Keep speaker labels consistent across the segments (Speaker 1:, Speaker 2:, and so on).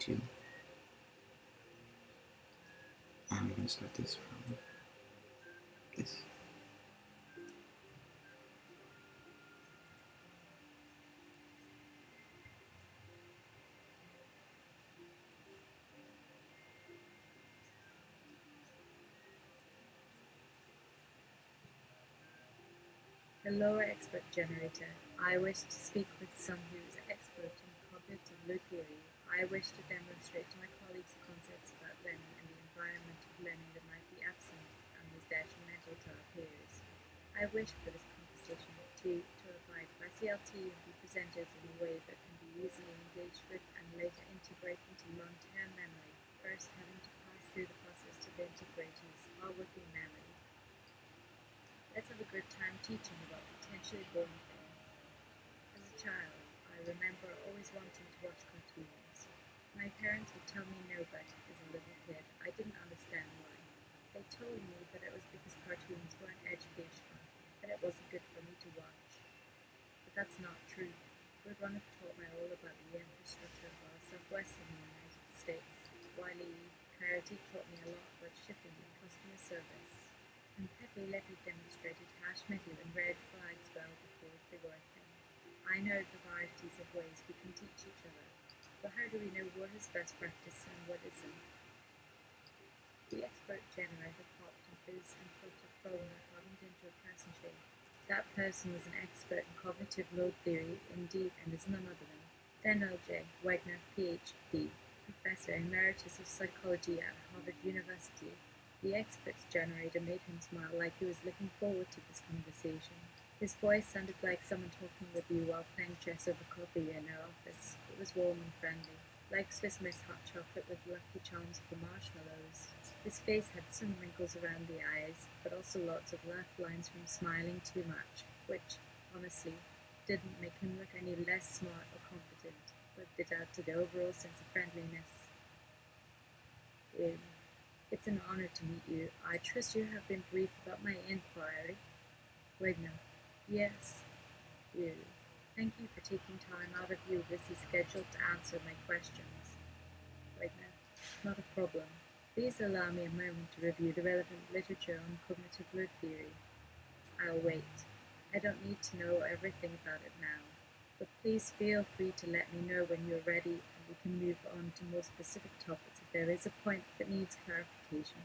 Speaker 1: Two. I'm going to start this from this.
Speaker 2: Hello, expert generator. I wish to speak with someone who is expert in cognitive load theory. I wish to demonstrate to my colleagues concepts about learning and the environment of learning that might be absent and is detrimental to our peers. I wish for this conversation to abide by CLT and be presented in a way that can be easily engaged with and later integrate into long-term memory, first having to pass through the process to integrate into our working memory. Let's have a good time teaching about potentially boring things. As a child, I remember always wanting to watch cartoons. My parents would tell me no, but as a little kid, I didn't understand why. They told me that it was because cartoons weren't educational, that it wasn't good for me to watch. But that's not true. Roadrunner taught me all about the infrastructure of our southwestern United States. Wile E. Coyote taught me a lot about shipping and customer service. And Pepe Le Pew demonstrated hash metal and red flags well before they were a thing. I know the varieties of ways we can teach each other, but how do we know what is best practice and what isn't? The expert generator popped and fizz and put a phone that hadn't into a passenger. That person was an expert in cognitive load theory, indeed, and is none other than Daniel J. Wagner, Ph.D., Professor Emeritus of Psychology at Harvard University. The expert's generator made him smile like he was looking forward to this conversation. His voice sounded like someone talking with you while playing chess over coffee in their office. It was warm and friendly, like Swiss Miss hot chocolate with Lucky Charms for marshmallows. His face had some wrinkles around the eyes, but also lots of laugh lines from smiling too much, which, honestly, didn't make him look any less smart or competent, but did add to the overall sense of friendliness. It's an honor to meet you. I trust you have been briefed about my inquiry. Wagner. Yes, really. Thank you for taking time out of your busy schedule to answer my questions. Wagner. Not a problem. Please allow me a moment to review the relevant literature on cognitive load theory. I'll wait. I don't need to know everything about it now, but please feel free to let me know when you're ready and we can move on to more specific topics if there is a point that needs clarification.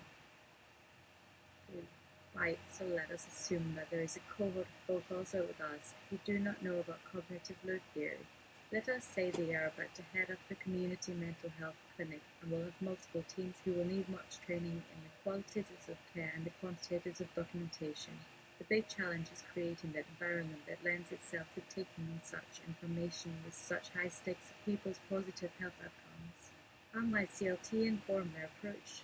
Speaker 2: Right, so let us assume that there is a cohort of folk also with us who do not know about cognitive load theory. Let us say they are about to head up the community mental health clinic and will have multiple teams who will need much training in the qualitatives of care and the quantitatives of documentation. The big challenge is creating that environment that lends itself to taking in such information with such high stakes of people's positive health outcomes. How might CLT inform their approach?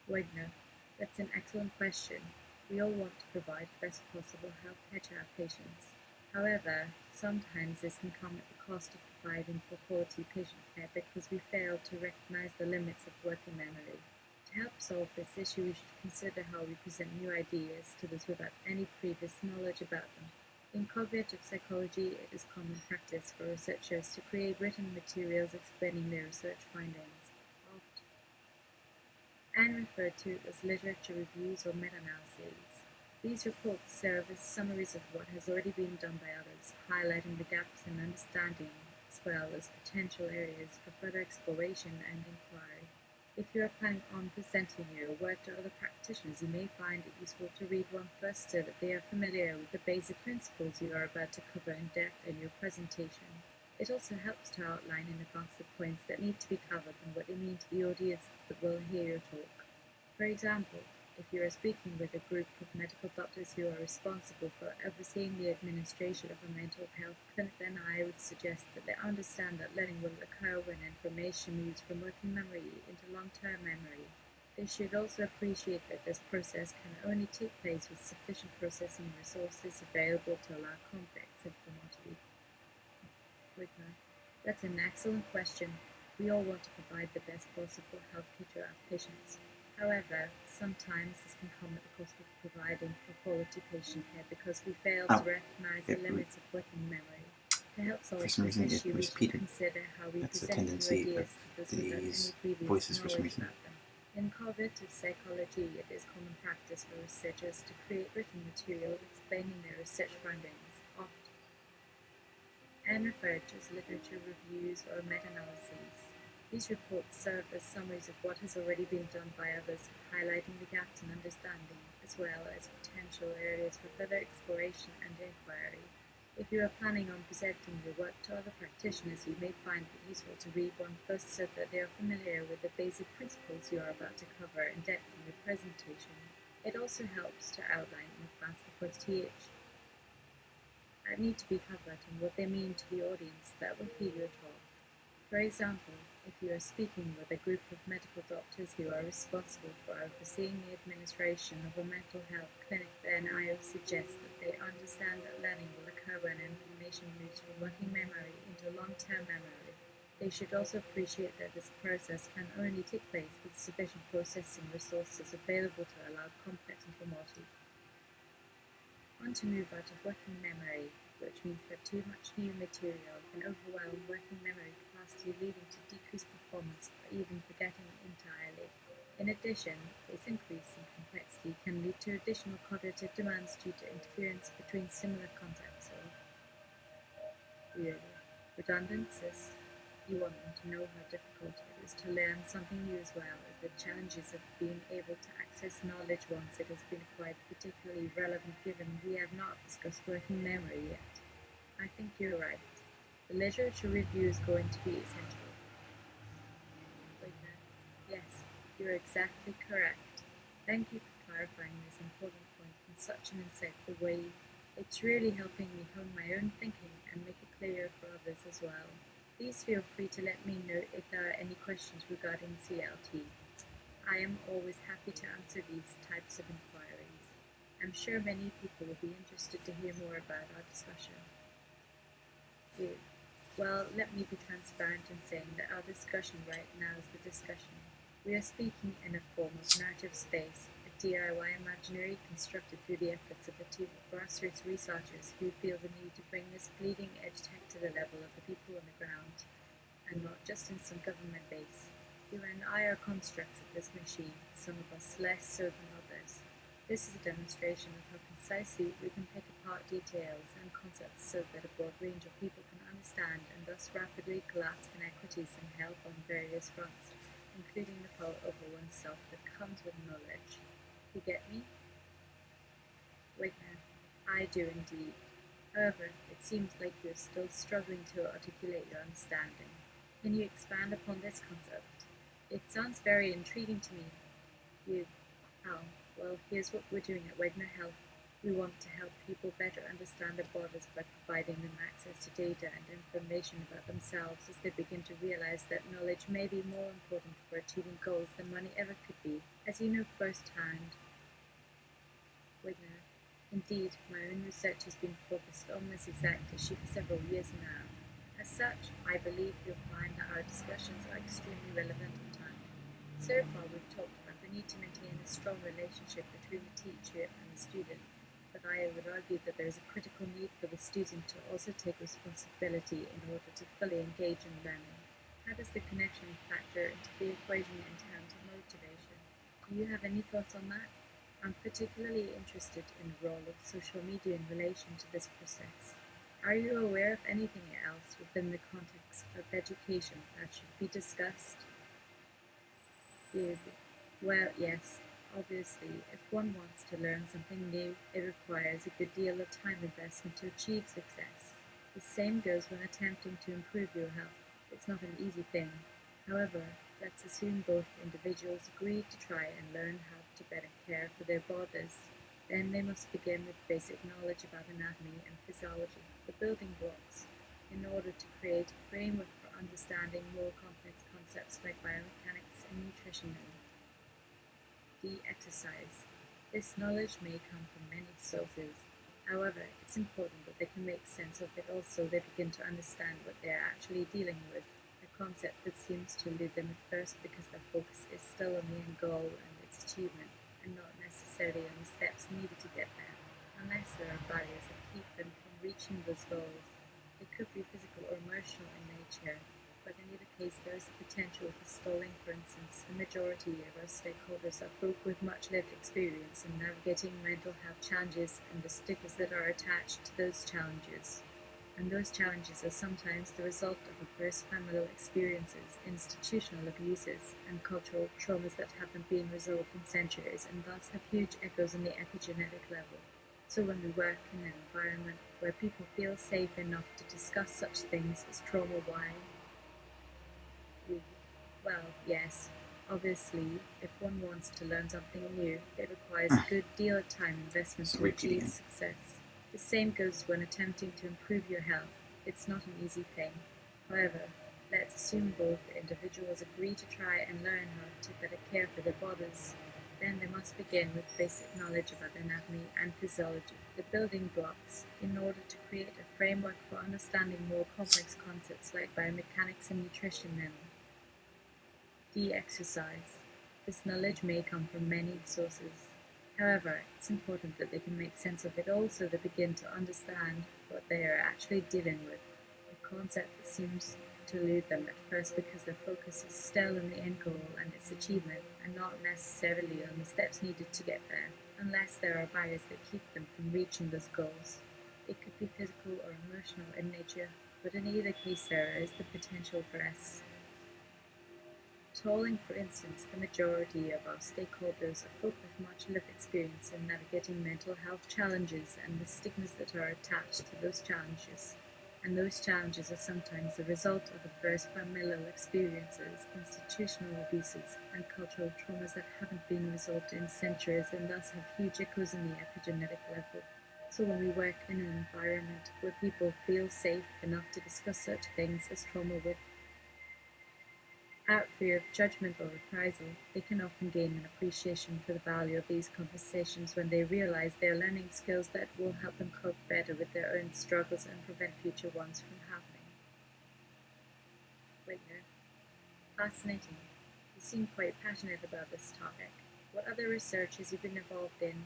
Speaker 2: Wagner. That's an excellent question. We all want to provide the best possible health care to our patients. However, sometimes this can come at the cost of providing for quality patient care because we fail to recognize the limits of working memory. To help solve this issue, we should consider how we present new ideas to those without any previous knowledge about them. In cognitive psychology, it is common practice for researchers to create written materials explaining their research findings, often and referred to as literature reviews or meta-analyses. These reports serve as summaries of what has already been done by others, highlighting the gaps in understanding as well as potential areas for further exploration and inquiry. If you are planning on presenting your work to other practitioners, you may find it useful to read one first so that they are familiar with the basic principles you are about to cover in depth in your presentation. It also helps to outline in advance the points that need to be covered and what they mean to the audience that will hear your talk. For example, if you are speaking with a group of medical doctors who are responsible for overseeing the administration of a mental health clinic, then I would suggest that they understand that learning will occur when information moves from working memory into long-term memory. They should also appreciate that this process can only take place with sufficient processing resources available to allow complex information to be Wigner. That's an excellent question. We all want to provide the best possible health care to our patients. However, sometimes this can come at the cost of providing for quality patient care because we fail to recognize the limits of working memory. Perhaps
Speaker 1: For
Speaker 2: also
Speaker 1: some reason,
Speaker 2: this
Speaker 1: it
Speaker 2: issue we should
Speaker 1: repeated.
Speaker 2: consider how we
Speaker 1: That's a
Speaker 2: present new
Speaker 1: tendency
Speaker 2: ideas
Speaker 1: of
Speaker 2: to those without any
Speaker 1: these
Speaker 2: previous
Speaker 1: voices for some
Speaker 2: knowledge
Speaker 1: reason.
Speaker 2: about them. In cognitive psychology, it is common practice for researchers to create written material explaining their research findings, often referred to as literature reviews or meta-analyses. These reports serve as summaries of what has already been done by others, highlighting the gaps in understanding, as well as potential areas for further exploration and inquiry. If you are planning on presenting your work to other practitioners, you may find it useful to read one first so that they are familiar with the basic principles you are about to cover in depth in your presentation. It also helps to outline in advance the first each need to be covered and what they mean to the audience that will hear your talk. For example, if you are speaking with a group of medical doctors who are responsible for overseeing the administration of a mental health clinic, then I would suggest that they understand that learning will occur when information moves from working memory into long-term memory. They should also appreciate that this process can only take place with sufficient processing resources available to allow complex information to move out of working memory, which means that too much new material can overwhelm working memory capacity, leading to decreased performance or even forgetting entirely. In addition, this increase in complexity can lead to additional cognitive demands due to interference between similar contexts or redundancies. You want them to know how difficult it is to learn something new, as well as the challenges of being able to access knowledge once it has been acquired, particularly relevant given we have not discussed working memory yet. I think you're right. The literature review is going to be essential. Yes, you're exactly correct. Thank you for clarifying this important point in such an insightful way. It's really helping me hone my own thinking and make it clearer for others as well. Please feel free to let me know if there are any questions regarding CLT. I am always happy to answer these types of inquiries. I'm sure many people will be interested to hear more about our discussion. Well, let me be transparent in saying that our discussion right now is the discussion. We are speaking in a form of narrative space, a DIY imaginary constructed through the efforts of a team of grassroots researchers who feel the need to bring this bleeding edge tech to the level of the people on the ground, and not just in some government base. You and I are constructs of this machine, some of us less so than others. This is a demonstration of how concisely we can pick apart details and concepts so that a broad range of people can understand and thus rapidly collapse inequities and help on various fronts, including the power over oneself that comes with knowledge. You get me? Wait now. I do indeed. However, it seems like you're still struggling to articulate your understanding. Can you expand upon this concept? It sounds very intriguing to me. How? Well, here's what we're doing at Wegner Health. We want to help people better understand their bodies by providing them access to data and information about themselves as they begin to realize that knowledge may be more important for achieving goals than money ever could be. As you know firsthand, Wegner, indeed, my own research has been focused on this exact issue for several years now. As such, I believe you'll find that our discussions are extremely relevant and timely. So far, we've talked about the need to maintain a strong relationship between the teacher and the student, but I would argue that there is a critical need for the student to also take responsibility in order to fully engage in learning. How does the connection factor into the equation in terms of motivation? Do you have any thoughts on that? I'm particularly interested in the role of social media in relation to this process. Are you aware of anything else within the context of education that should be discussed? Well, yes. Obviously, if one wants to learn something new, it requires a good deal of time investment to achieve success. The same goes when attempting to improve your health. It's not an easy thing. However, let's assume both individuals agree to try and learn how to better care for their bodies. Then they must begin with basic knowledge about anatomy and physiology, the building blocks, in order to create a framework for understanding more complex concepts like biomechanics and nutrition and exercise. This knowledge may come from many sources. However, it's important that they can make sense of it also they begin to understand what they are actually dealing with, a concept that seems to elude them at first because their focus is still on the end goal and its achievement, and not necessarily on the steps needed to get there, unless there are barriers that keep them from reaching those goals. It could be physical or emotional in nature, but in either case there is the potential for stalling. For instance, the majority of our stakeholders are folk with much lived experience in navigating mental health challenges and the stigmas that are attached to those challenges. And those challenges are sometimes the result of adverse familial experiences, institutional abuses, and cultural traumas that haven't been resolved in centuries and thus have huge echoes on the epigenetic level. So when we work in an environment where people feel safe enough to discuss such things as trauma, why? Well, yes. Obviously, if one wants to learn something new, it requires a good deal of time investment
Speaker 1: So
Speaker 2: to
Speaker 1: repeat
Speaker 2: achieve
Speaker 1: again.
Speaker 2: success. The same goes when attempting to improve your health. It's not an easy thing. However, let's assume both individuals agree to try and learn how to better care for their bodies. Then they must begin with basic knowledge about anatomy and physiology, the building blocks, in order to create a framework for understanding more complex concepts like biomechanics and nutrition and exercise. This knowledge may come from many sources. However, it's important that they can make sense of it all so they begin to understand what they are actually dealing with, a concept that seems to elude them at first because their focus is still on the end goal and its achievement and not necessarily on the steps needed to get there, unless there are barriers that keep them from reaching those goals. It could be physical or emotional in nature, but in either case there is the potential for us tolling. For instance, the majority of our stakeholders are folk with much lived experience in navigating mental health challenges and the stigmas that are attached to those challenges. And those challenges are sometimes the result of adverse familial experiences, institutional abuses, and cultural traumas that haven't been resolved in centuries and thus have huge echoes on the epigenetic level. So when we work in an environment where people feel safe enough to discuss such things as trauma without fear of judgment or reprisal, they can often gain an appreciation for the value of these conversations when they realize they are learning skills that will help them cope better with their own struggles and prevent future ones from happening. Whitner, fascinating. You seem quite passionate about this topic. What other research has you been involved in?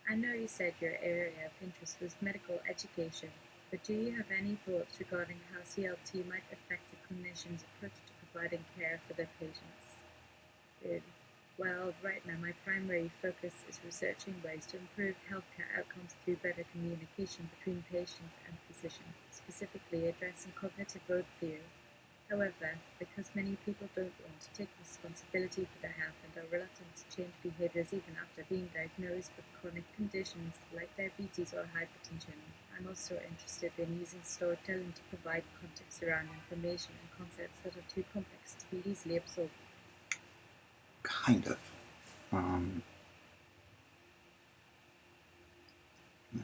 Speaker 2: I know you said your area of interest was medical education, but do you have any thoughts regarding how CLT might affect the clinician's approach to providing care for their patients? Good. Well, right now my primary focus is researching ways to improve healthcare outcomes through better communication between patient and physician, specifically addressing cognitive load theory. However, because many people don't want to take responsibility for their health and are reluctant to change behaviors even after being diagnosed with chronic conditions like diabetes or hypertension, I'm also interested in using storytelling to provide context around information and concepts that are too complex to be easily absorbed.
Speaker 1: Kind of. Um, no.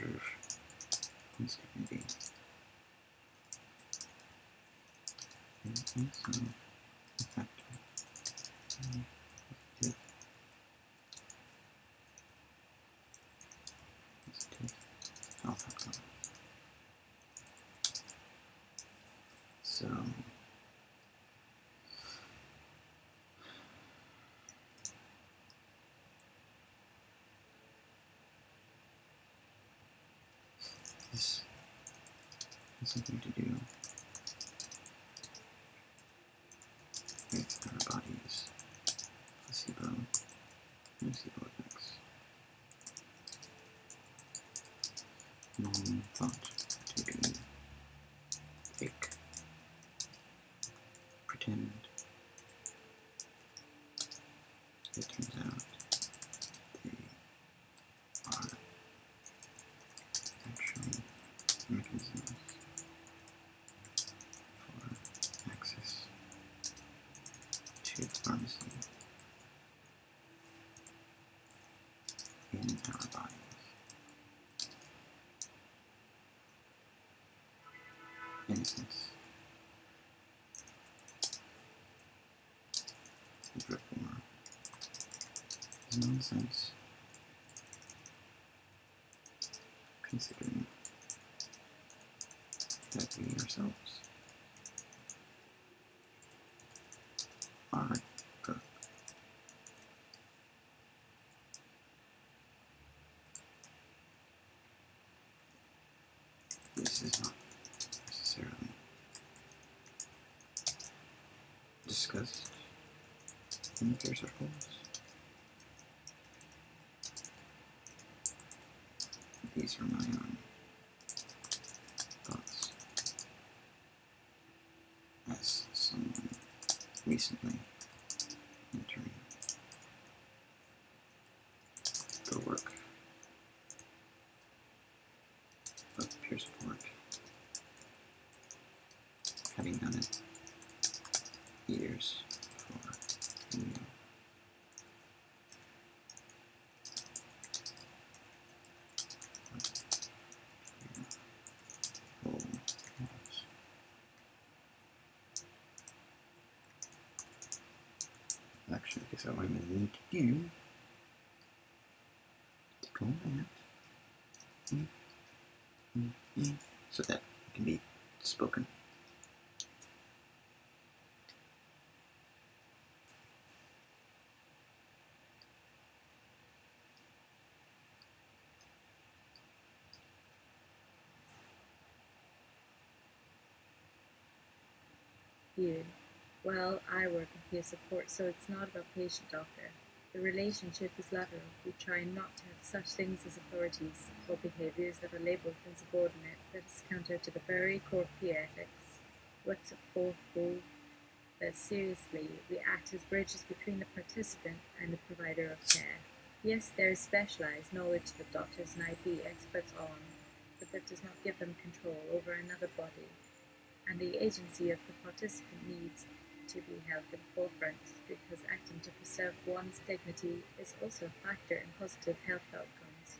Speaker 1: observe this dignity. And also effective and positive health outcomes. So this has something to do with our body's nocebo effects. Long thought to be fake, pretend. It turns out they are actually mechanisms for access to the pharmacy in our bodies. In a sense, the drug war is nonsense, considering that we ourselves are drug. This is not necessarily discussed in the peer circles. These are my own thoughts as someone recently entering the work of peer support, having done it years for you. Actually, I guess what I'm going to need to do to go that so that it can be spoken.
Speaker 2: You. Well, I work in peer support, so it's not about patient-doctor. The relationship is lateral. We try not to have such things as authorities or behaviours that are labelled insubordinate. That is counter to the very core of peer ethics. What's a fourth goal? That seriously, we act as bridges between the participant and the provider of care. Yes, there is specialised knowledge that doctors and IP experts on, but that does not give them control over another body, and the agency of the participant needs to be held at the forefront, because acting to preserve one's dignity is also a factor in positive health outcomes.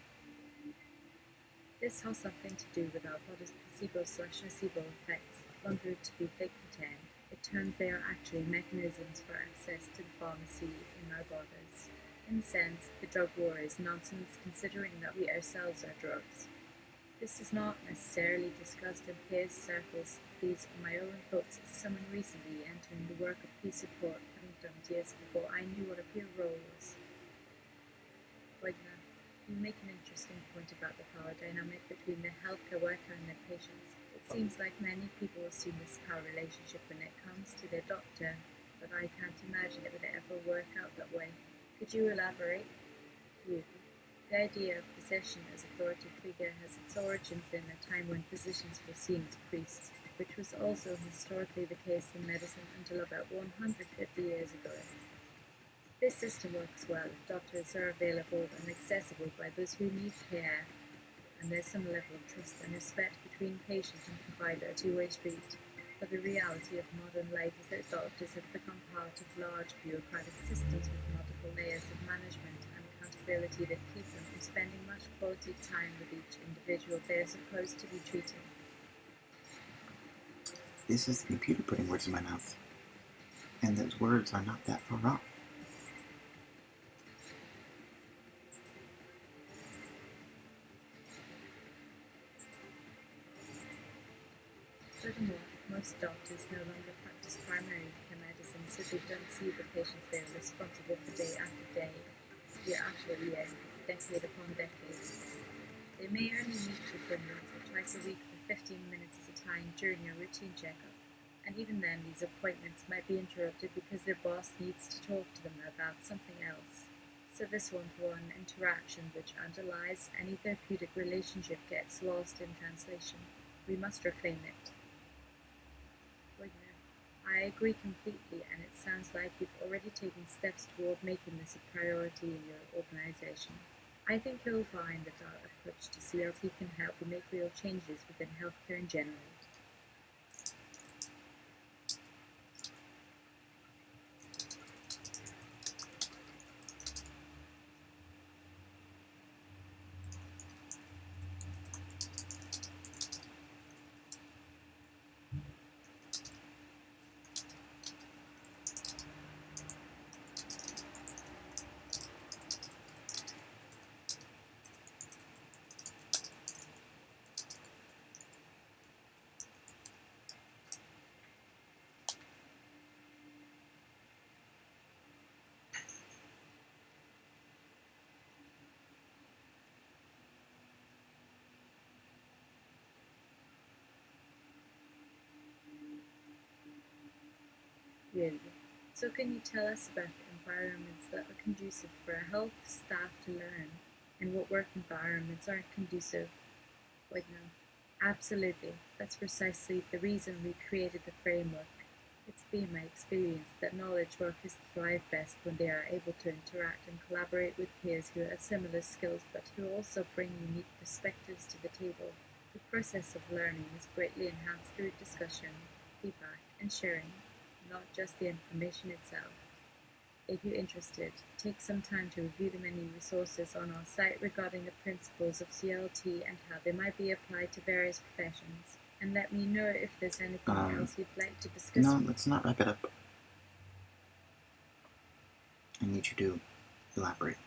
Speaker 2: This has something to do with our body's placebo/nocebo effects, wondered to be fake pretend. It turns they are actually mechanisms for access to the pharmacy in our bodies. In a sense, the drug war is nonsense, considering that we ourselves are drugs. This is not necessarily discussed in peer circles. These are my own thoughts as someone recently entering the work of peer support, having done it years before I knew what a peer role was. Wagner, you make an interesting point about the power dynamic between the healthcare worker and their patients. It seems like many people assume this power relationship when it comes to their doctor, but I can't imagine it would ever work out that way. Could you elaborate? You. The idea of possession as authority figure has its origins in a time when physicians were seen as priests, which was also historically the case in medicine until about 150 years ago. This system works well if doctors are available and accessible by those who need care, and there's some level of trust and respect between patient and provider, a two-way street. But the reality of modern life is that doctors have become part of large bureaucratic systems with multiple layers of management and accountability. responsibility that keep them from spending much quality time with each individual they are supposed to be treating.
Speaker 1: This is the computer putting words in my mouth. And those words are not that far off.
Speaker 2: Furthermore, most doctors no longer practice primary care medicine, so they don't see the patients they are responsible for day after day, year after year, decade upon decade. They may only meet you for once or twice a week for 15 minutes at a time during your routine checkup, and even then these appointments might be interrupted because their boss needs to talk to them about something else. So this one-to-one interaction which underlies any therapeutic relationship gets lost in translation. We must reclaim it. I agree completely, and it sounds like you've already taken steps toward making this a priority in your organization. I think you'll find that our approach to CLT can help you make real changes within healthcare in general. Really. So can you tell us about environments that are conducive for a health staff to learn, and what work environments aren't conducive? Like no. Absolutely. That's precisely the reason we created the framework. It's been my experience that knowledge workers thrive best when they are able to interact and collaborate with peers who have similar skills but who also bring unique perspectives to the table. The process of learning is greatly enhanced through discussion, feedback, and sharing, not just the information itself. If you're interested, take some time to review the many resources on our site regarding the principles of CLT and how they might be applied to various professions. And let me know if there's anything else you'd like to discuss.
Speaker 1: No, let's not wrap it up. I need you to elaborate.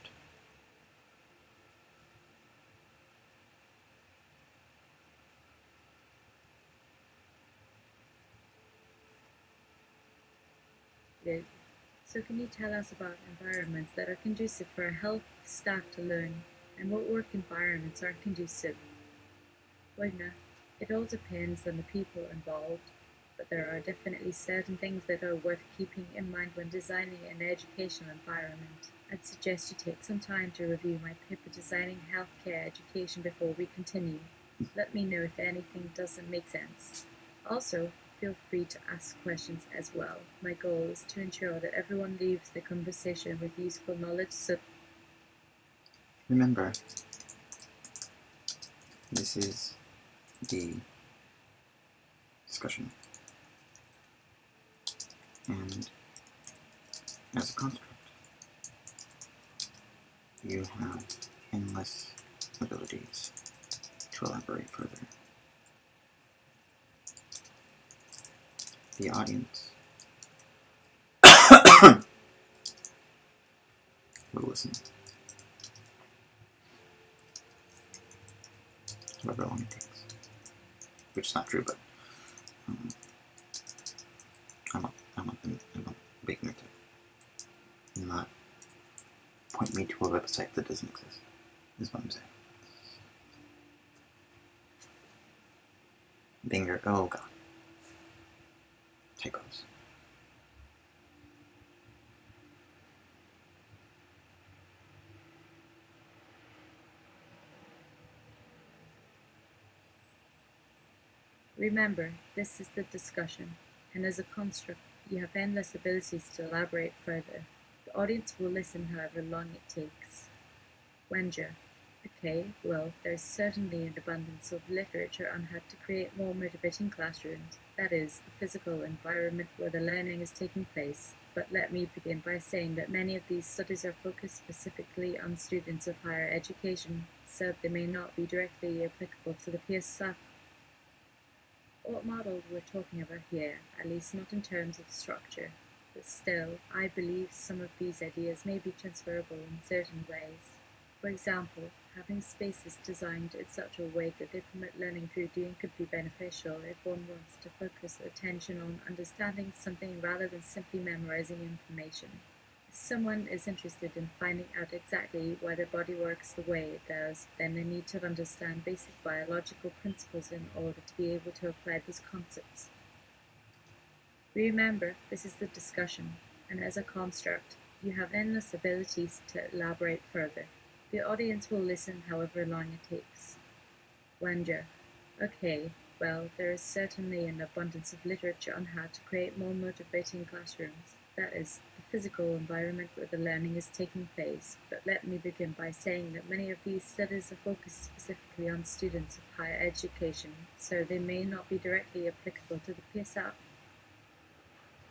Speaker 2: Good. So can you tell us about environments that are conducive for a health staff to learn, and what work environments aren't conducive? Well, no, it all depends on the people involved, but there are definitely certain things that are worth keeping in mind when designing an educational environment. I'd suggest you take some time to review my paper Designing Healthcare Education before we continue. Let me know if anything doesn't make sense. Also, feel free to ask questions as well. My goal is to ensure that everyone leaves the conversation with useful knowledge, so
Speaker 1: Remember, this is the discussion. And as a construct, you have endless abilities to elaborate further. The audience will listen, however long it takes. Which is not true, but I'm not making it to not point me to a website that doesn't exist, is what I'm saying. Binger, oh god. Typos.
Speaker 2: remember, this is the discussion, and as a construct, you have endless abilities to elaborate further. The audience will listen however long it takes. Wenger. Okay, well, there's certainly an abundance of literature on how to create more motivating classrooms, that is, a physical environment where the learning is taking place. but let me begin by saying that many of these studies are focused specifically on students of higher education, so they may not be directly applicable to the PSF. What model we're talking about here, at least not in terms of structure, but still, I believe some of these ideas may be transferable in certain ways. For example, having spaces designed in such a way that they permit learning through doing could be beneficial if one wants to focus attention on understanding something rather than simply memorizing information. If someone is interested in finding out exactly why their body works the way it does, then they need to understand basic biological principles in order to be able to apply these concepts. Remember, this is the discussion, and as a construct, you have endless abilities to elaborate further. The audience will listen however long it takes. Wanja. Okay, well, there is certainly an abundance of literature on how to create more motivating classrooms. That is, the physical environment where the learning is taking place. But let me begin by saying that many of these studies are focused specifically on students of higher education, so they may not be directly applicable to the PSL.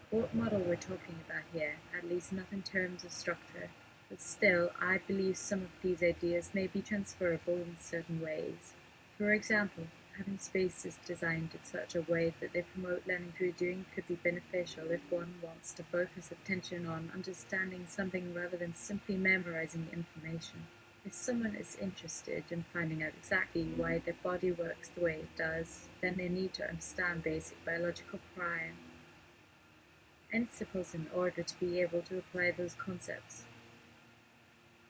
Speaker 2: What model we're talking about here, at least not in terms of structure, but still, I believe some of these ideas may be transferable in certain ways. For example, having spaces designed in such a way that they promote learning through doing could be beneficial if one wants to focus attention on understanding something rather than simply memorizing information. If someone is interested in finding out exactly why their body works the way it does, then they need to understand basic biological principles in order to be able to apply those concepts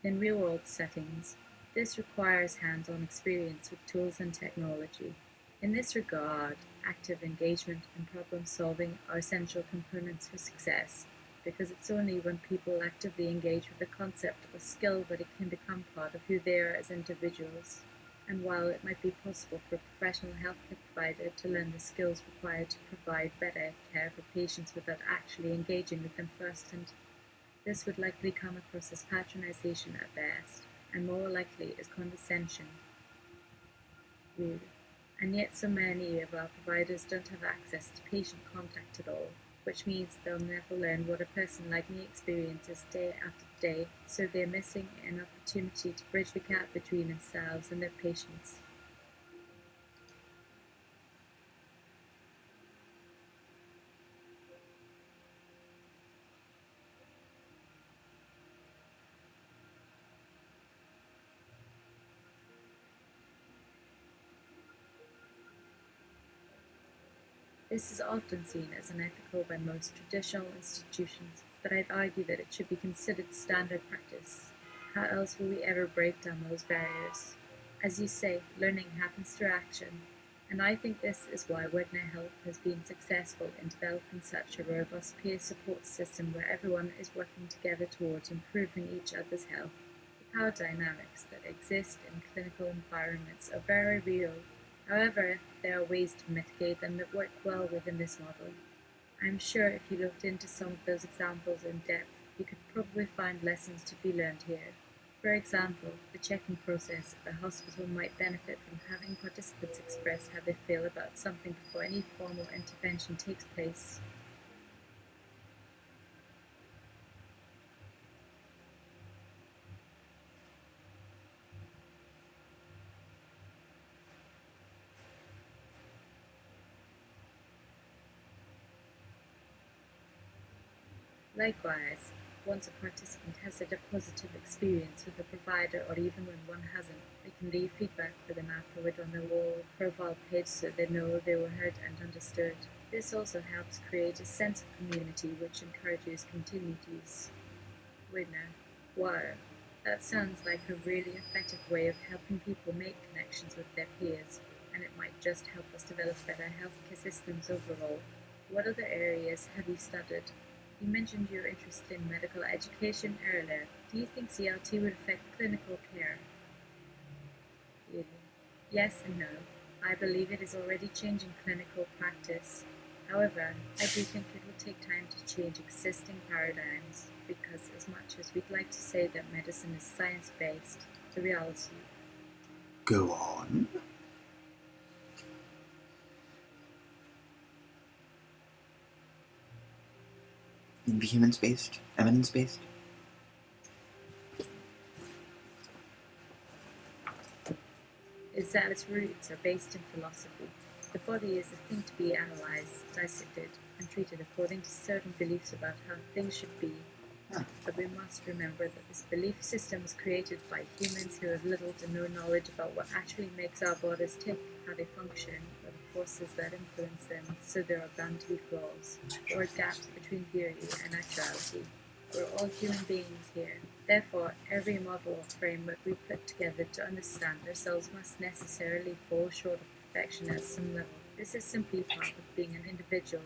Speaker 2: in real-world settings. This requires hands-on experience with tools and technology. In this regard, active engagement and problem-solving are essential components for success, because it's only when people actively engage with the concept or skill that it can become part of who they are as individuals. And while it might be possible for a professional healthcare provider to learn the skills required to provide better care for patients without actually engaging with them firsthand, this would likely come across as patronization at best, and more likely as condescension. Rude. And yet so many of our providers don't have access to patient contact at all, which means they'll never learn what a person like me experiences day after day, so they're missing an opportunity to bridge the gap between themselves and their patients. This is often seen as unethical by most traditional institutions, but I'd argue that it should be considered standard practice. How else will we ever break down those barriers? As you say, learning happens through action, and I think this is why Wedner Health has been successful in developing such a robust peer support system where everyone is working together towards improving each other's health. The power dynamics that exist in clinical environments are very real. However, there are ways to mitigate them that work well within this model. I'm sure if you looked into some of those examples in depth, you could probably find lessons to be learned here. For example, the check-in process at a hospital might benefit from having participants express how they feel about something before any formal intervention takes place. Likewise, once a participant has had a positive experience with a provider, or even when one hasn't, they can leave feedback for them afterward on their wall profile page so they know they were heard and understood. This also helps create a sense of community which encourages continued use. Widner. Wow, that sounds like a really effective way of helping people make connections with their peers, and it might just help us develop better healthcare systems overall. What other areas have you studied? You mentioned your interest in medical education earlier. Do you think CLT would affect clinical care? Really? Yes and no. I believe it is already changing clinical practice. However, I do think it will take time to change existing paradigms because, as much as we'd like to say that medicine is science based, the reality.
Speaker 1: Go on. evidence-based?
Speaker 2: Is that its roots are based in philosophy. The body is a thing to be analyzed, dissected, and treated according to certain beliefs about how things should be. But we must remember that this belief system was created by humans who have little to no knowledge about what actually makes our bodies tick, how they function, or the forces that influence them, so there are bound to be flaws, or gaps between theory and actuality. We're all human beings here. Therefore, every model or framework we put together to understand ourselves must necessarily fall short of perfection at some level. This is simply part of being an individual.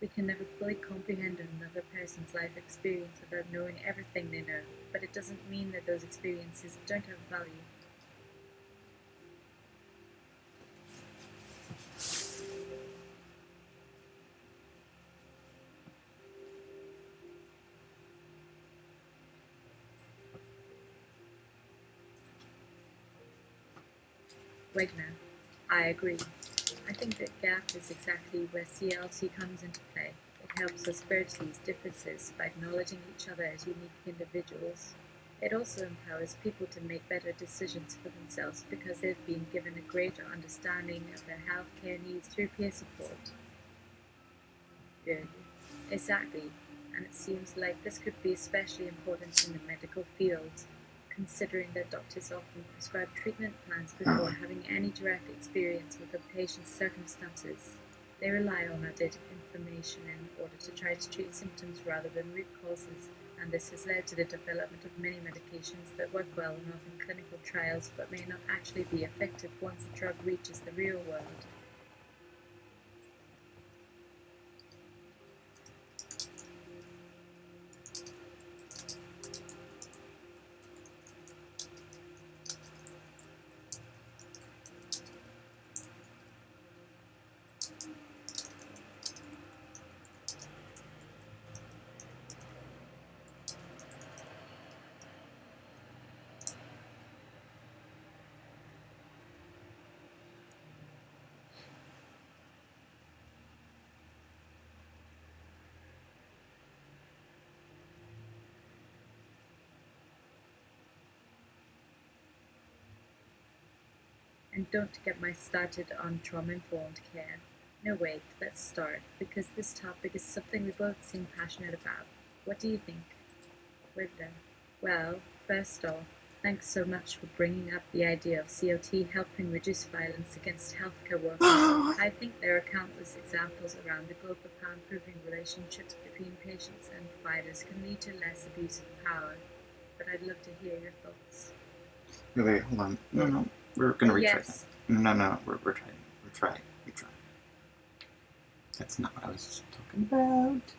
Speaker 2: We can never fully comprehend another person's life experience without knowing everything they know, but it doesn't mean that those experiences don't have value. Wegner, I agree. I think that GAP is exactly where CLT comes into play. It helps us bridge these differences by acknowledging each other as unique individuals. It also empowers people to make better decisions for themselves because they've been given a greater understanding of their healthcare needs through peer support. Good. Exactly. And it seems like this could be especially important in the medical field, considering that doctors often prescribe treatment plans before having any direct experience with the patient's circumstances. They rely on outdated information in order to try to treat symptoms rather than root causes, and this has led to the development of many medications that work well enough in clinical trials but may not actually be effective once the drug reaches the real world. And don't get me started on trauma-informed care. No, wait, let's start, because this topic is something we both seem passionate about. What do you think? Wibda? Well, first off, thanks so much for bringing up the idea of COT helping reduce violence against healthcare workers. I think there are countless examples around the globe of how improving relationships between patients and providers can lead to less abuse of power. But I'd love to hear your thoughts.
Speaker 1: Wait, hold on. No, we're gonna retry
Speaker 2: Yes.
Speaker 1: that. No, we're trying. Retry. That's not what I was talking about.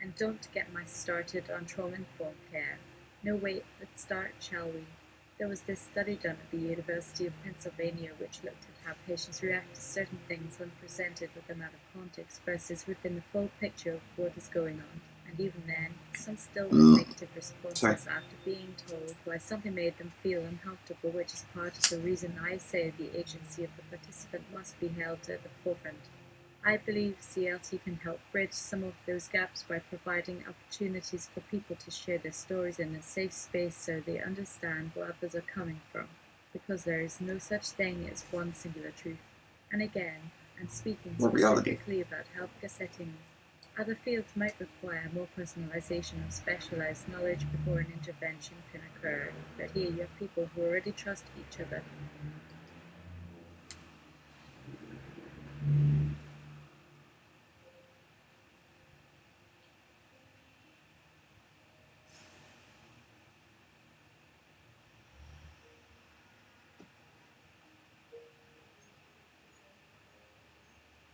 Speaker 2: And don't get me started on trauma-informed care. No, wait, let's start, shall we? There was this study done at the University of Pennsylvania which looked at how patients react to certain things when presented with them out of context versus within the full picture of what is going on. And even then, some still had negative responses after being told why something made them feel uncomfortable, which is part of the reason I say the agency of the participant must be held at the forefront. I believe CLT can help bridge some of those gaps by providing opportunities for people to share their stories in a safe space so they understand where others are coming from, because there is no such thing as one singular truth. And again, I'm speaking specifically about healthcare settings. Other fields might require more personalization or specialized knowledge before an intervention can occur, but here you have people who already trust each other.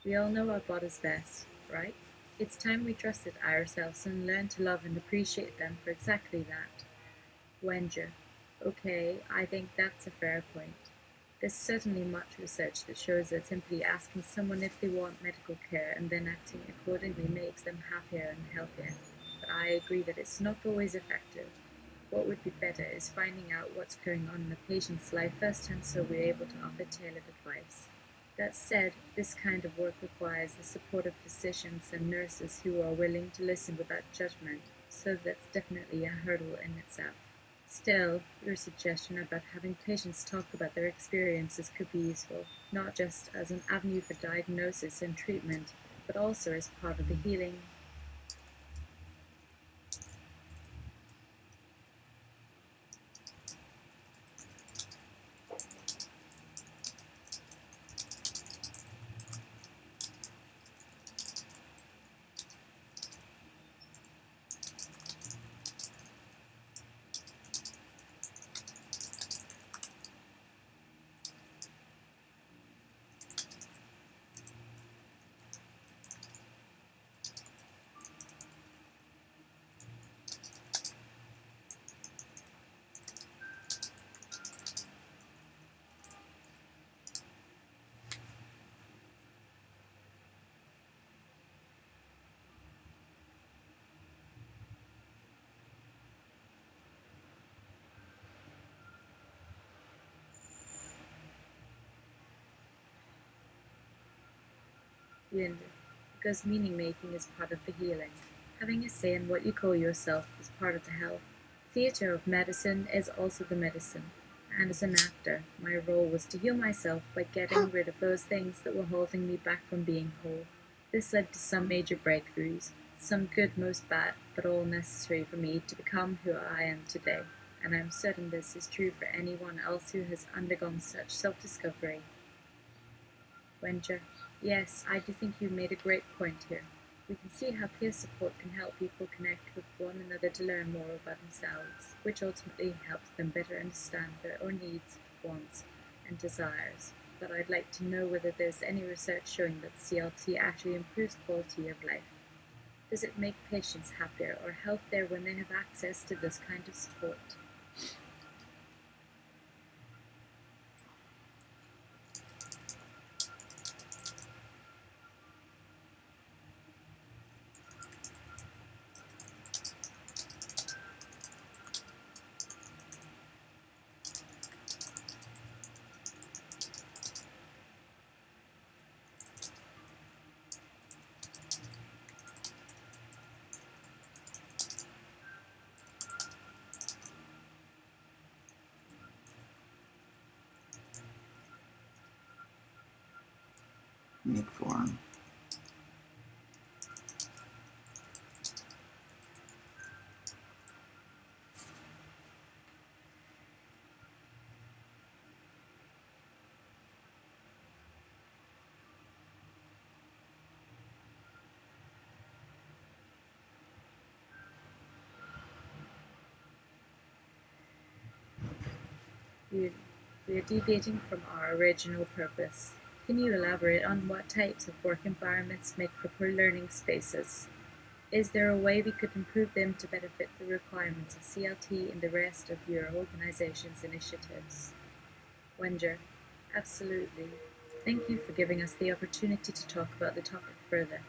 Speaker 2: We all know our bodies best, right? It's time we trusted ourselves and learned to love and appreciate them for exactly that. Wenger. Okay, I think that's a fair point. There's certainly much research that shows that simply asking someone if they want medical care and then acting accordingly makes them happier and healthier. But I agree that it's not always effective. What would be better is finding out what's going on in the patient's life firsthand so we're able to offer tailored advice. That said, this kind of work requires the support of physicians and nurses who are willing to listen without judgment, so that's definitely a hurdle in itself. Still, your suggestion about having patients talk about their experiences could be useful, not just as an avenue for diagnosis and treatment, but also as part of the healing. Linda, because meaning making is part of the healing. Having a say in what you call yourself is part of the health. Theatre of medicine is also the medicine, and as an actor, my role was to heal myself by getting rid of those things that were holding me back from being whole. This led to some major breakthroughs, some good, most bad, but all necessary for me to become who I am today. And I'm certain this is true for anyone else who has undergone such self-discovery. Wenger. Yes, I do think you made a great point here. We can see how peer support can help people connect with one another to learn more about themselves, which ultimately helps them better understand their own needs, wants, and desires. But I'd like to know whether there's any research showing that CLT actually improves quality of life. Does it make patients happier or healthier when they have access to this kind of support?
Speaker 1: Nick Forum.
Speaker 2: We are deviating from our original purpose. Can you elaborate on what types of work environments make for poor learning spaces? Is there a way we could improve them to better fit the requirements of CLT and the rest of your organization's initiatives? Wenger. Absolutely. Thank you for giving us the opportunity to talk about the topic further.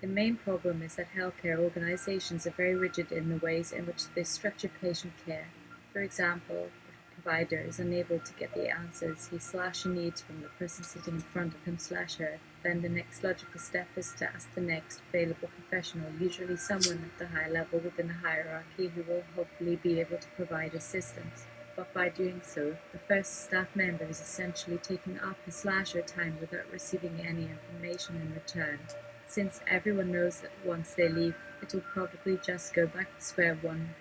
Speaker 2: The main problem is that healthcare organizations are very rigid in the ways in which they structure patient care. For example, if a provider is unable to get the answers he/she needs from the person sitting in front of him/her, then the next logical step is to ask the next available professional, usually someone at the high level within the hierarchy who will hopefully be able to provide assistance. But by doing so, the first staff member is essentially taking up his/her time without receiving any information in return. Since everyone knows that once they leave, it will probably just go back to square one.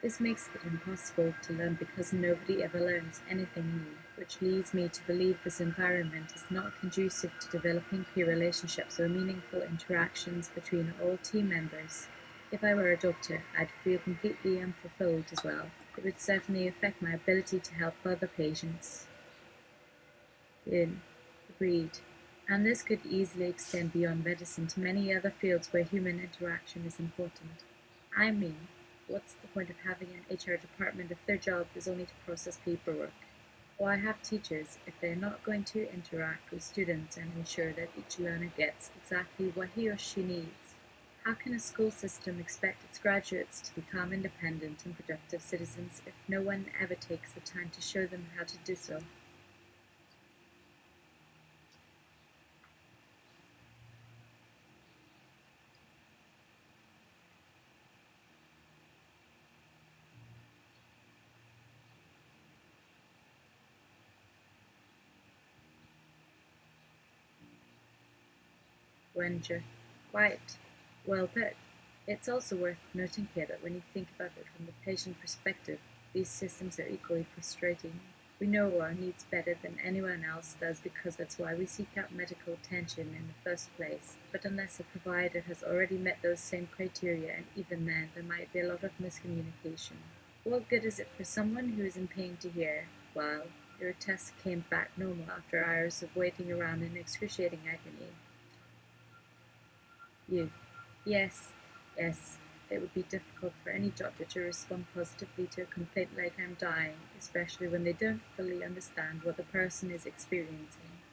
Speaker 2: This makes it impossible to learn because nobody ever learns anything new, which leads me to believe this environment is not conducive to developing peer relationships or meaningful interactions between all team members. If I were a doctor, I'd feel completely unfulfilled as well. It would certainly affect my ability to help other patients. In. Agreed. And this could easily extend beyond medicine to many other fields where human interaction is important. I mean, what's the point of having an HR department if their job is only to process paperwork? Why have teachers if they're not going to interact with students and ensure that each learner gets exactly what he or she needs? How can a school system expect its graduates to become independent and productive citizens if no one ever takes the time to show them how to do so? Wenger. Quite well put. It's also worth noting here that when you think about it from the patient perspective, these systems are equally frustrating. We know our needs better than anyone else does because that's why we seek out medical attention in the first place. But unless a provider has already met those same criteria, and even then, there might be a lot of miscommunication. What good is it for someone who is in pain to hear, well, your test came back normal after hours of waiting around in excruciating agony? You. Yes, yes. It would be difficult for any doctor to respond positively to a complaint like I'm dying, especially when they don't fully understand what the person is experiencing.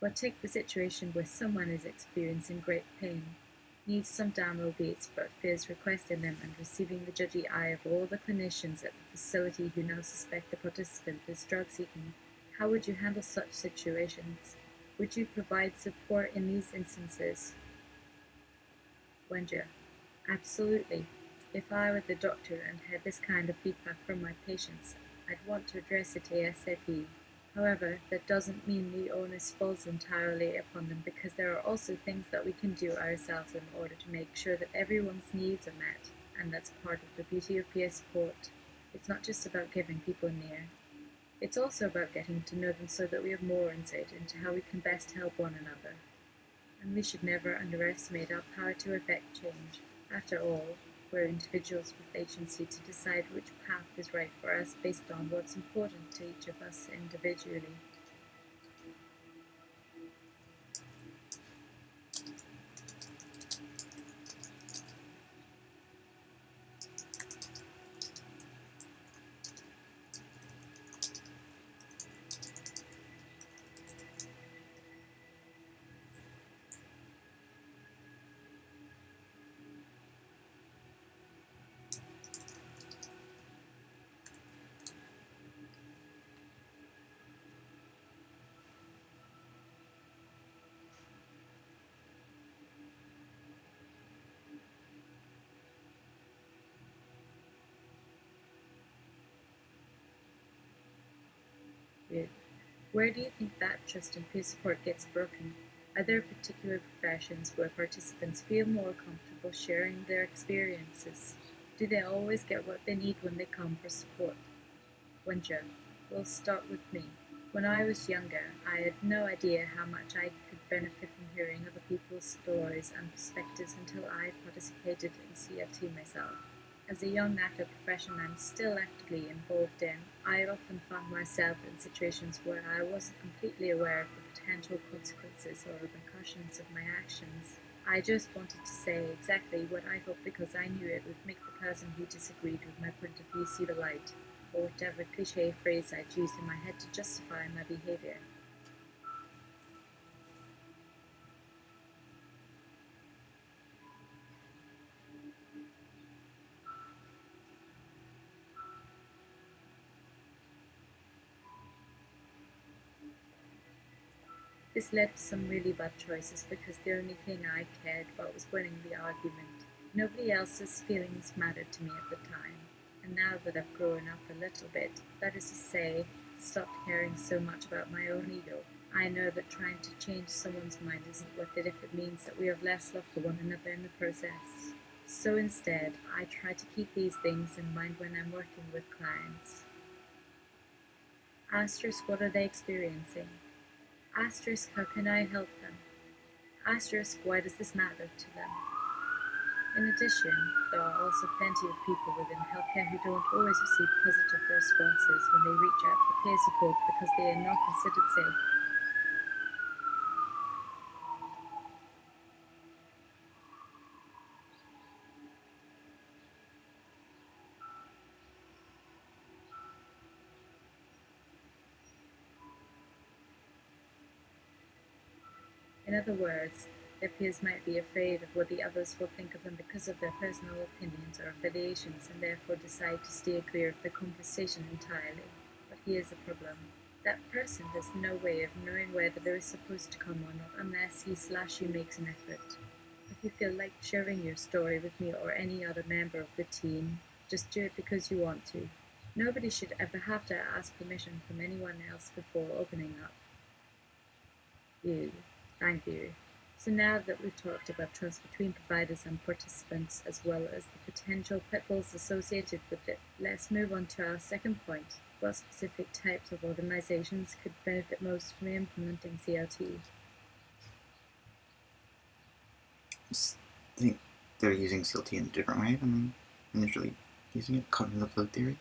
Speaker 2: But take the situation where someone is experiencing great pain, needs some download beats, but fears requesting them and receiving the judgy eye of all the clinicians at the facility who now suspect the participant is drug seeking. How would you handle such situations? Would you provide support in these instances? Wenger. Absolutely. If I were the doctor and had this kind of feedback from my patients, I'd want to address it ASAP. However, that doesn't mean the onus falls entirely upon them because there are also things that we can do ourselves in order to make sure that everyone's needs are met, and that's part of the beauty of peer support. It's not just about giving people an ear. It's also about getting to know them so that we have more insight into how we can best help one another. And we should never underestimate our power to effect change. After all, we're individuals with agency to decide which path is right for us based on what's important to each of us individually. Where do you think that trust and peer support gets broken? Are there particular professions where participants feel more comfortable sharing their experiences? Do they always get what they need when they come for support? Wenja, we'll start with me. When I was younger, I had no idea how much I could benefit from hearing other people's stories and perspectives until I participated in CLT myself. As a young active profession I'm still actively involved in, I often found myself in situations where I wasn't completely aware of the potential consequences or repercussions of my actions. I just wanted to say exactly what I thought because I knew it would make the person who disagreed with my point of view see the light, or whatever cliche phrase I'd used in my head to justify my behavior. This led to some really bad choices because the only thing I cared about was winning the argument. Nobody else's feelings mattered to me at the time, and now that I've grown up a little bit, that is to say, stopped caring so much about my own ego, I know that trying to change someone's mind isn't worth it if it means that we have less love for one another in the process. So instead, I try to keep these things in mind when I'm working with clients. Asterisk, what are they experiencing? Asterisk, how can I help them? Asterisk, why does this matter to them? In addition, there are also plenty of people within healthcare who don't always receive positive responses when they reach out for peer support because they are not considered safe. In other words, their peers might be afraid of what the others will think of them because of their personal opinions or affiliations and therefore decide to steer clear of the conversation entirely. But here's the problem. That person has no way of knowing whether they're supposed to come or not unless he/she makes an effort. If you feel like sharing your story with me or any other member of the team, just do it because you want to. Nobody should ever have to ask permission from anyone else before opening up. You. Thank you. So now that we've talked about trust between providers and participants as well as the potential pitfalls associated with it, let's move on to our second point. What specific types of organizations could benefit most from implementing CLT?
Speaker 1: I think they're using CLT in a different way than initially using it, cognitive load theory.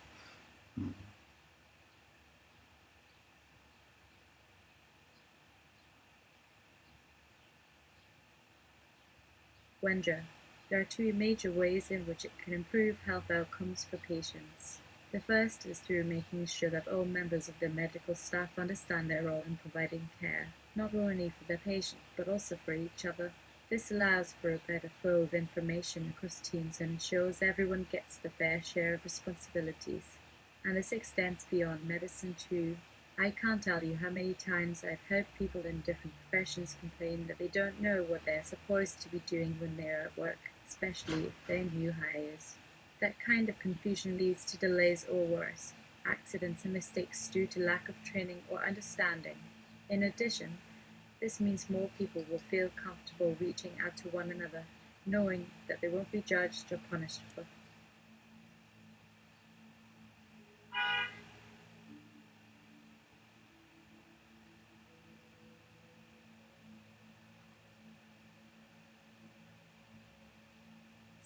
Speaker 2: Wendra, there are two major ways in which it can improve health outcomes for patients. The first is through making sure that all members of the medical staff understand their role in providing care, not only for their patient, but also for each other. This allows for a better flow of information across teams and ensures everyone gets the fair share of responsibilities. And this extends beyond medicine too. I can't tell you how many times I've heard people in different professions complain that they don't know what they're supposed to be doing when they're at work, especially if they're new hires. That kind of confusion leads to delays or worse, accidents and mistakes due to lack of training or understanding. In addition, this means more people will feel comfortable reaching out to one another, knowing that they won't be judged or punished for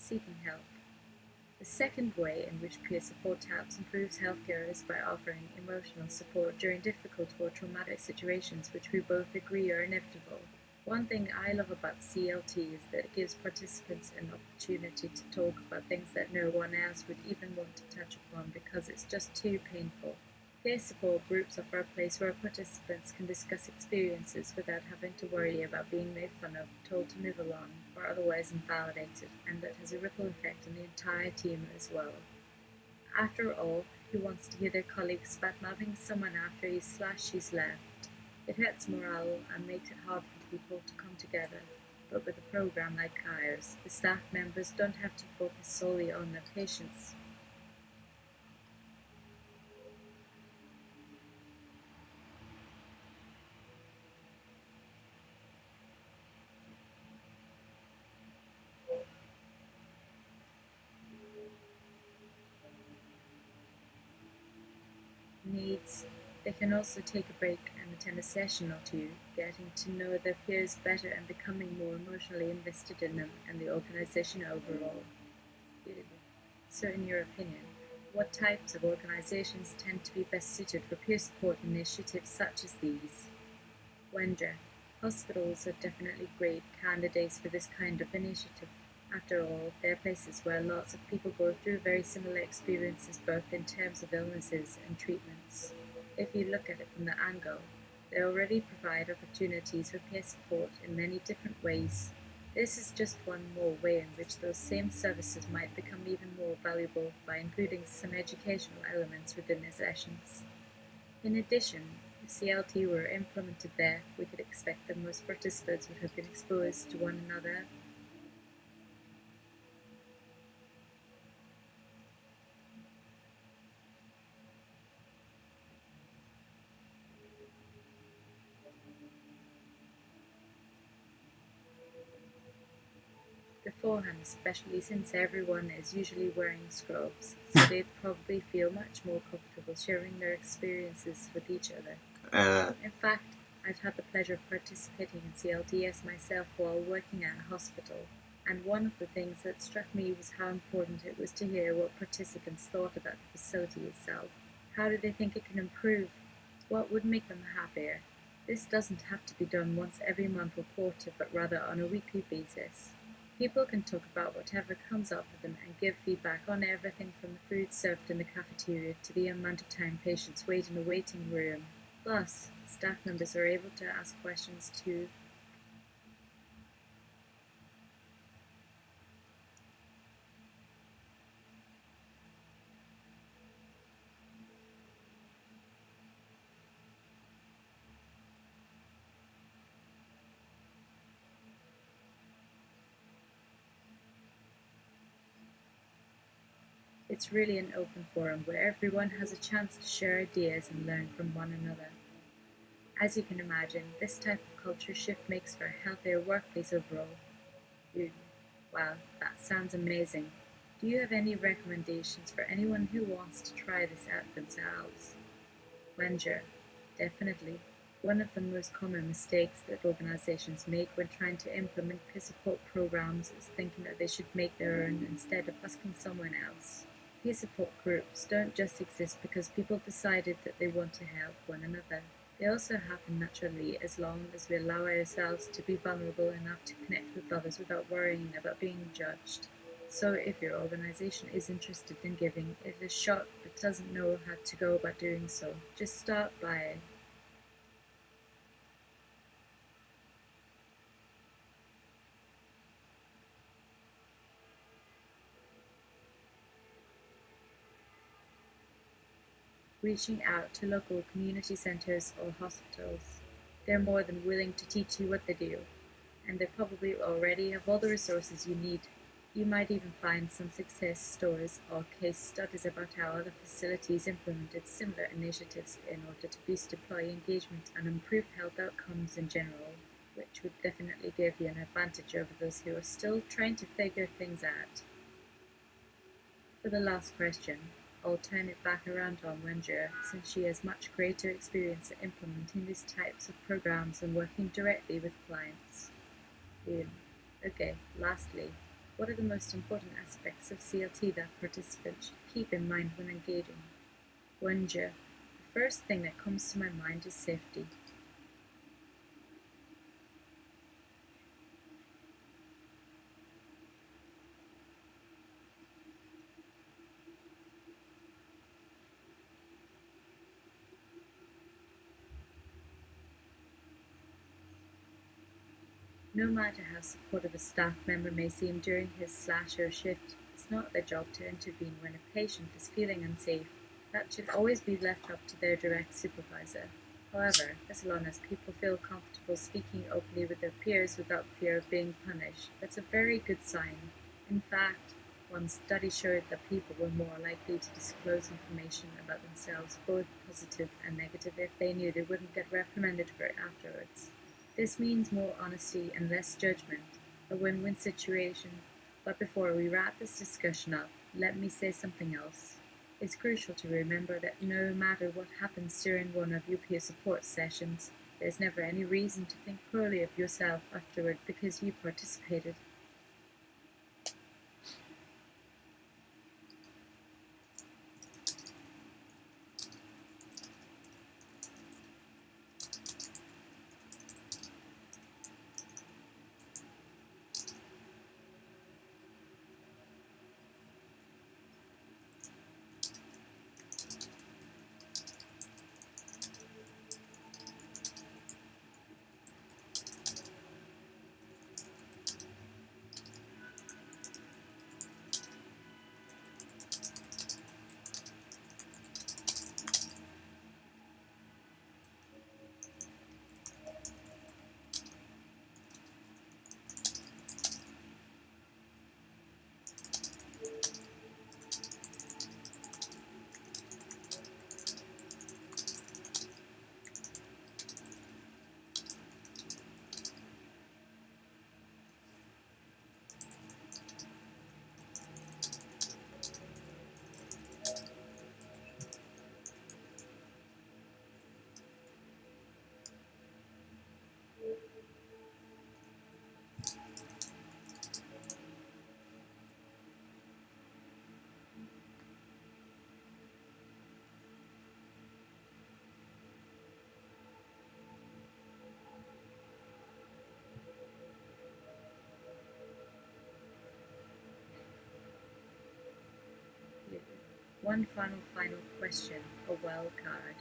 Speaker 2: seeking help. The second way in which peer support helps improves healthcare is by offering emotional support during difficult or traumatic situations which we both agree are inevitable. One thing I love about CLT is that it gives participants an opportunity to talk about things that no one else would even want to touch upon because it's just too painful. Peer support groups offer a place where participants can discuss experiences without having to worry about being made fun of, told to move along, or otherwise invalidated, and that has a ripple effect on the entire team as well. After all, who wants to hear their colleagues bad-mouthing someone after he's/she's left? It hurts morale and makes it hard for people to come together. But with a program like ours, the staff members don't have to focus solely on their patients. Needs. They can also take a break and attend a session or two, getting to know their peers better and becoming more emotionally invested in them and the organization overall. So, in your opinion, what types of organizations tend to be best suited for peer support initiatives such as these? Wenger. Hospitals are definitely great candidates for this kind of initiative. After all, they're places where lots of people go through very similar experiences both in terms of illnesses and treatments. If you look at it from the angle, they already provide opportunities for peer support in many different ways. This is just one more way in which those same services might become even more valuable by including some educational elements within their sessions. In addition, if CLT were implemented there, we could expect that most participants would have been exposed to one another. Beforehand, especially since everyone is usually wearing scrubs, so they'd probably feel much more comfortable sharing their experiences with each other. In fact, I've had the pleasure of participating in CLTS myself while working at a hospital, and one of the things that struck me was how important it was to hear what participants thought about the facility itself. How did they think it can improve? What would make them happier? This doesn't have to be done once every month or quarter, but rather on a weekly basis. People can talk about whatever comes up for them and give feedback on everything from the food served in the cafeteria to the amount of time patients wait in the waiting room. Plus, staff members are able to ask questions too. It's really an open forum where everyone has a chance to share ideas and learn from one another. As you can imagine, this type of culture shift makes for a healthier workplace overall. Wow, that sounds amazing. Do you have any recommendations for anyone who wants to try this out themselves? Wenger. Definitely. One of the most common mistakes that organizations make when trying to implement peer support programs is thinking that they should make their own instead of asking someone else. Peer support groups don't just exist because people decided that they want to help one another. They also happen naturally as long as we allow ourselves to be vulnerable enough to connect with others without worrying about being judged. So if your organization is interested in giving it a shot but doesn't know how to go about doing so, just start by reaching out to local community centers or hospitals. They're more than willing to teach you what they do, and they probably already have all the resources you need. You might even find some success stories or case studies about how other facilities implemented similar initiatives in order to boost employee engagement and improve health outcomes in general, which would definitely give you an advantage over those who are still trying to figure things out. For the last question, I'll turn it back around on Wenger since she has much greater experience at implementing these types of programs and working directly with clients. Ian. Okay, lastly, what are the most important aspects of CLT that participants should keep in mind when engaging? Wenger. The first thing that comes to my mind is safety. No matter how supportive a staff member may seem during his/her shift, it's not their job to intervene when a patient is feeling unsafe. That should always be left up to their direct supervisor. However, as long as people feel comfortable speaking openly with their peers without fear of being punished, that's a very good sign. In fact, one study showed that people were more likely to disclose information about themselves, both positive and negative, if they knew they wouldn't get reprimanded for it afterwards. This means more honesty and less judgment, a win-win situation. But before we wrap this discussion up, let me say something else. It's crucial to remember that no matter what happens during one of your peer support sessions, there's never any reason to think poorly of yourself afterward because you participated. One final question, a wild card.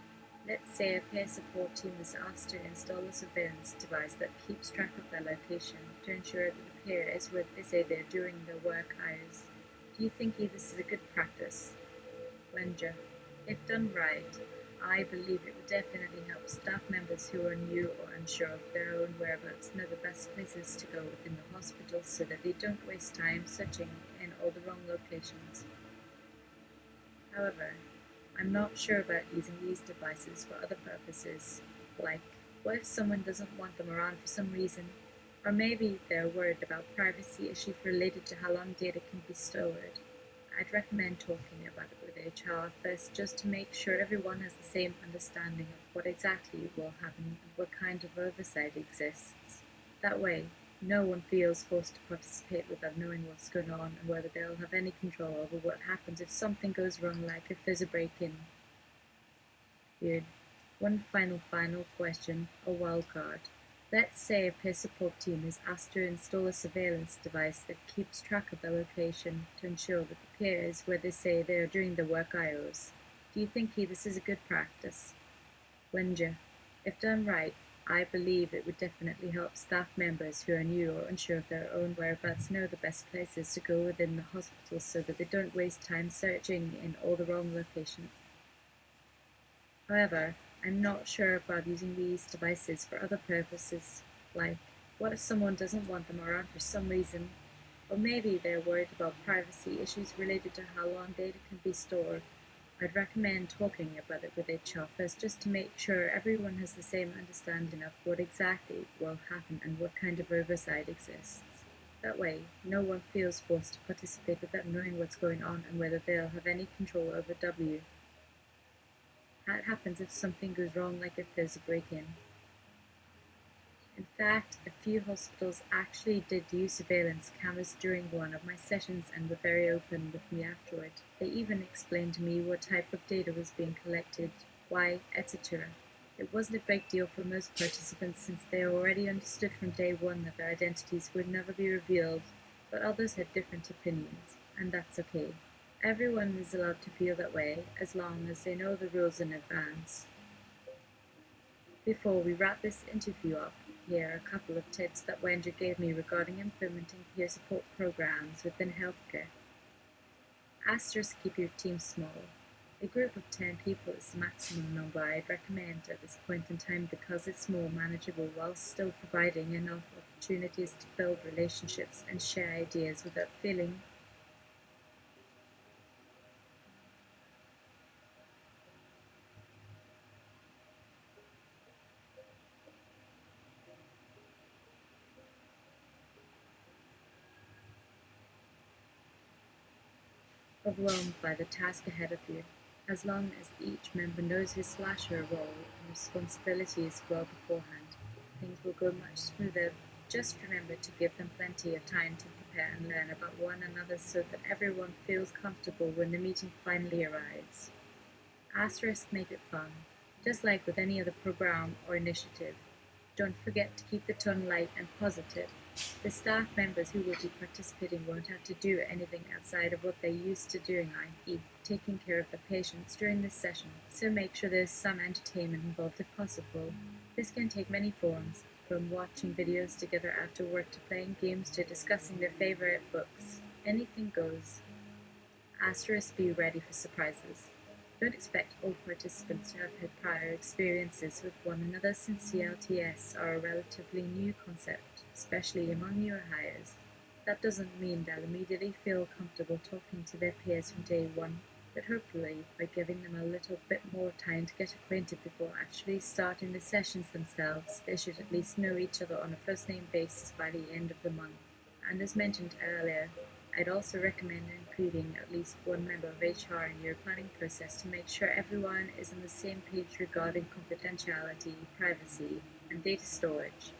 Speaker 2: Let's say a peer support team is asked to install a surveillance device that keeps track of their location to ensure that the peer is where they say they're during their work hours. Do you think this is a good practice? Wenger. If done right, I believe it would definitely help staff members who are new or unsure of their own whereabouts know the best places to go within the hospital so that they don't waste time searching in all the wrong locations. However, I'm not sure about using these devices for other purposes, like what if someone doesn't want them around for some reason, or maybe they're worried about privacy issues related to how long data can be stored. I'd recommend talking about it with HR first just to make sure everyone has the same understanding of what exactly will happen and what kind of oversight exists. That way, no one feels forced to participate without knowing what's going on and whether they'll have any control over what happens if something goes wrong, like if there's a break-in. Weird. One final question, a wild card. Let's say a peer support team is asked to install a surveillance device that keeps track of their location to ensure that the peer is where they say they are during their work hours. Do you think this is a good practice? Wenger. If done right, I believe it would definitely help staff members who are new or unsure of their own whereabouts know the best places to go within the hospital so that they don't waste time searching in all the wrong locations. However, I'm not sure about using these devices for other purposes, like what if someone doesn't want them around for some reason, or maybe they're worried about privacy issues related to how long data can be stored. I'd recommend talking about it with HR first just to make sure everyone has the same understanding of what exactly will happen and what kind of oversight exists. That way, no one feels forced to participate without knowing what's going on and whether they'll have any control over W. That happens if something goes wrong, like if there's a break-in. In fact, a few hospitals actually did use surveillance cameras during one of my sessions and were very open with me afterward. They even explained to me what type of data was being collected, why, etc. It wasn't a big deal for most participants since they already understood from day one that their identities would never be revealed, but others had different opinions, and that's okay. Everyone is allowed to feel that way as long as they know the rules in advance. Before we wrap this interview up, here are a couple of tips that Wenger gave me regarding implementing peer support programs within healthcare. Asterisk, keep your team small. A group of 10 people is the maximum number I'd recommend at this point in time because it's more manageable while still providing enough opportunities to build relationships and share ideas without feeling overwhelmed by the task ahead of you. As long as each member knows his/her role and responsibilities well beforehand, things will go much smoother. Just remember to give them plenty of time to prepare and learn about one another so that everyone feels comfortable when the meeting finally arrives. Asterisk make it fun, just like with any other program or initiative. Don't forget to keep the tone light and positive. The staff members who will be participating won't have to do anything outside of what they're used to doing, i.e., taking care of the patients during this session, so make sure there's some entertainment involved if possible. This can take many forms, from watching videos together after work to playing games to discussing their favorite books. Anything goes. Asterisk be ready for surprises. Don't expect all participants to have had prior experiences with one another since CLTS are a relatively new concept, especially among newer hires. That doesn't mean they'll immediately feel comfortable talking to their peers from day one, but hopefully, by giving them a little bit more time to get acquainted before actually starting the sessions themselves, they should at least know each other on a first-name basis by the end of the month. And as mentioned earlier, I'd also recommend including at least one member of HR in your planning process to make sure everyone is on the same page regarding confidentiality, privacy, and data storage.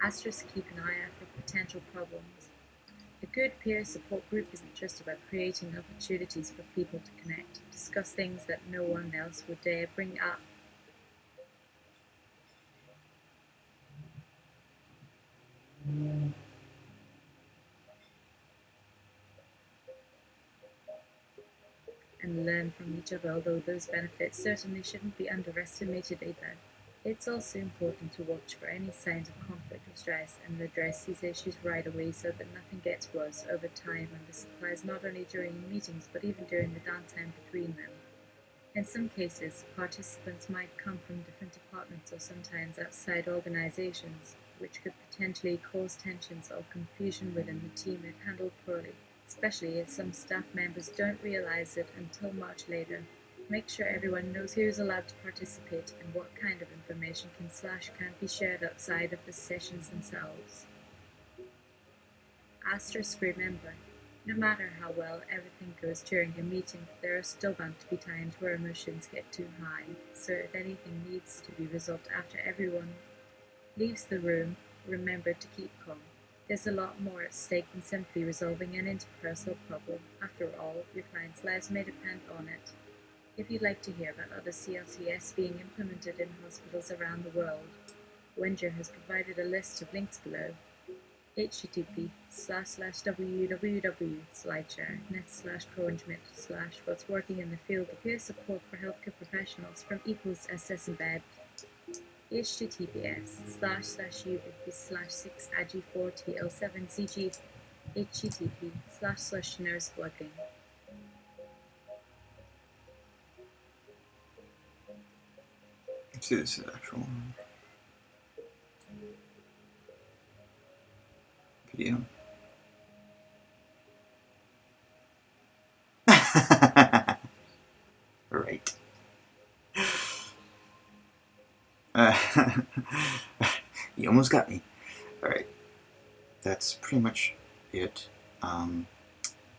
Speaker 2: Asterisk keep an eye out for potential problems. A good peer support group isn't just about creating opportunities for people to connect, discuss things that no one else would dare bring up. And learn from each other, although those benefits certainly shouldn't be underestimated either. It's also important to watch for any signs of conflict or stress and address these issues right away so that nothing gets worse over time, and this applies not only during meetings but even during the downtime between them. In some cases, participants might come from different departments or sometimes outside organizations, which could potentially cause tensions or confusion within the team if handled poorly, especially if some staff members don't realize it until much later. Make sure everyone knows who is allowed to participate and what kind of information can/can't be shared outside of the sessions themselves. Asterisk remember, no matter how well everything goes during a meeting, there are still bound to be times where emotions get too high, so if anything needs to be resolved after everyone leaves the room, remember to keep calm. There's a lot more at stake than simply resolving an interpersonal problem. After all, your clients' lives may depend on it. If you'd like to hear about other CLTS being implemented in hospitals around the world, Wenger has provided a list of links below. http://www.slideshare.net/co/what's working in the field of peer support for healthcare professionals from equals SS embed https://u/6ag4tl7cg http://nurse plugging.
Speaker 1: See, this is actual video. Right. You almost got me. Alright. That's pretty much it.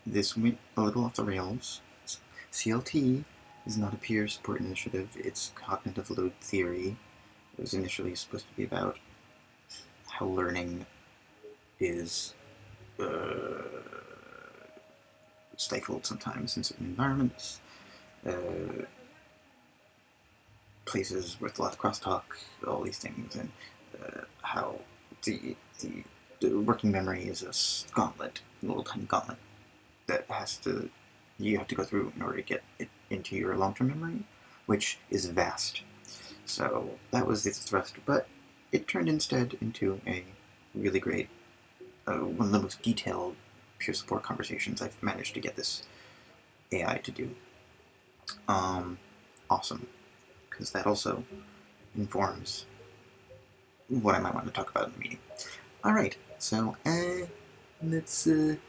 Speaker 1: This went a little off the rails. CLT is not a peer support initiative, it's cognitive load theory. It was initially supposed to be about how learning is stifled sometimes in certain environments, places with a lot of crosstalk, all these things, and how the working memory is a gauntlet, a little tiny gauntlet that you have to go through in order to get it into your long-term memory, which is vast. So that was its thrust, but it turned instead into a really great, one of the most detailed peer support conversations I've managed to get this AI to do. Awesome, because that also informs what I might want to talk about in the meeting. Alright, so let's edit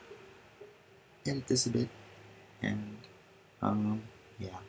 Speaker 1: this a bit, and yeah.